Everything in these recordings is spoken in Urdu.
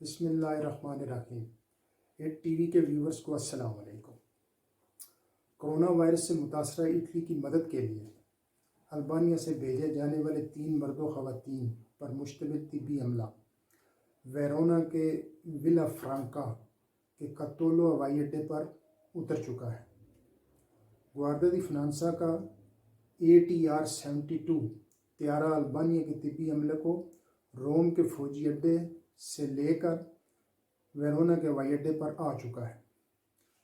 بسم اللہ الرحمن الرحیم۔ ایٹ ٹی وی کے ویورز کو السلام علیکم۔ کرونا وائرس سے متاثرہ اٹلی کی مدد کے لیے البانیہ سے بھیجے جانے والے 3 مرد و خواتین پر مشتمل طبی عملہ ویرونا کے ولا فرانکا کے کتولو ہوائی اڈے پر اتر چکا ہے۔ گواردیا دی فنانسا کا ATR-72 طیارہ البانیہ کے طبی عملے کو روم کے فوجی اڈے سے لے کر ویرونا کے ہوائی اڈے پر آ چکا ہے۔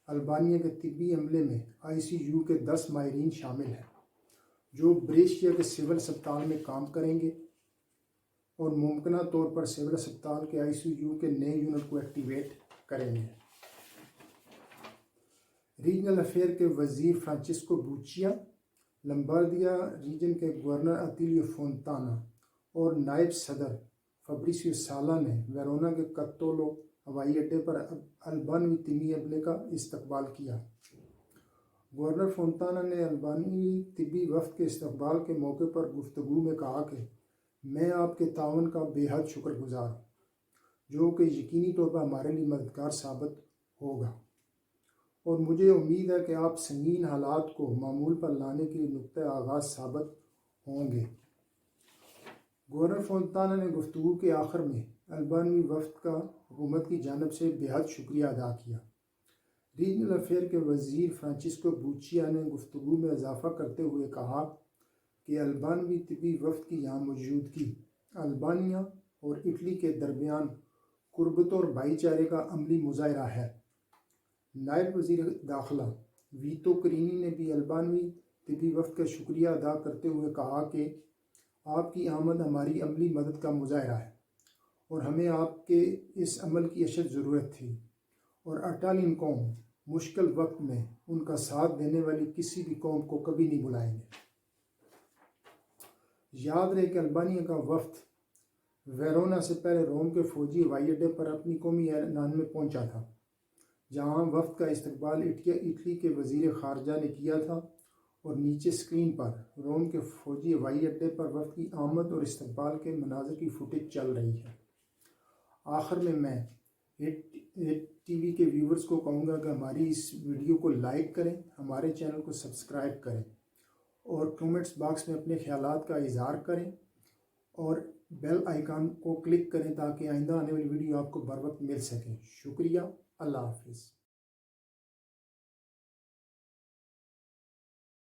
البانیہ کے طبی عملے میں ICU کے 10 ماہرین شامل ہیں جو بریشیا کے سول اسپتال میں کام کریں گے اور ممکنہ طور پر سول اسپتال کے ICU کے نئے یونٹ کو ایکٹیویٹ کریں گے۔ ریجنل افیئر کے وزیر فرانچسکو بوچیا، لمباردیا ریجن کے گورنر اتیلیو فونتانا اور نائب صدر فبریسیو سالا نے ویرونا کے کتولو ہوائی اڈے پر البانوی طبی عملے کا استقبال کیا۔ گورنر فونتانا نے البانوی طبی وفد کے استقبال کے موقع پر گفتگو میں کہا کہ میں آپ کے تعاون کا بے حد شکر گزار ہوں، جو کہ یقینی طور پر ہمارے لیے مددگار ثابت ہوگا، اور مجھے امید ہے کہ آپ سنگین حالات کو معمول پر لانے کے لیے نقطۂ آغاز ثابت ہوں گے۔ گورنر فونتانا نے گفتگو کے آخر میں البانوی وفد کا حکومت کی جانب سے بے حد شکریہ ادا کیا۔ ریجنل افیئر کے وزیر فرانچسکو بوچیا نے گفتگو میں اضافہ کرتے ہوئے کہا کہ البانوی طبی وفد کی یہاں موجودگی البانیہ اور اٹلی کے درمیان قربت اور بھائی چارے کا عملی مظاہرہ ہے۔ نائب وزیر داخلہ ویتو کرینی نے بھی البانوی طبی وفد کا شکریہ ادا کرتے ہوئے کہا کہ آپ کی آمد ہماری عملی مدد کا مظاہرہ ہے اور ہمیں آپ کے اس عمل کی اشد ضرورت تھی، اور اٹالین قوم مشکل وقت میں ان کا ساتھ دینے والی کسی بھی قوم کو کبھی نہیں بھلائیں گے۔ یاد رہے کہ البانیہ کا وفد ویرونا سے پہلے روم کے فوجی ہوائی اڈے پر اپنی قومی اعلان میں پہنچا تھا، جہاں وفد کا استقبال اٹلی کے وزیر خارجہ نے کیا تھا، اور نیچے اسکرین پر روم کے فوجی ہوائی اڈے پر وفد کی آمد اور استقبال کے مناظر کی فوٹیج چل رہی ہے۔ آخر میں ٹی وی کے ویورز کو کہوں گا کہ ہماری اس ویڈیو کو لائک کریں، ہمارے چینل کو سبسکرائب کریں، اور کمنٹس باکس میں اپنے خیالات کا اظہار کریں، اور بیل آئیکن کو کلک کریں تاکہ آئندہ آنے والی ویڈیو آپ کو بر وقت مل سکے۔ شکریہ، اللہ حافظ۔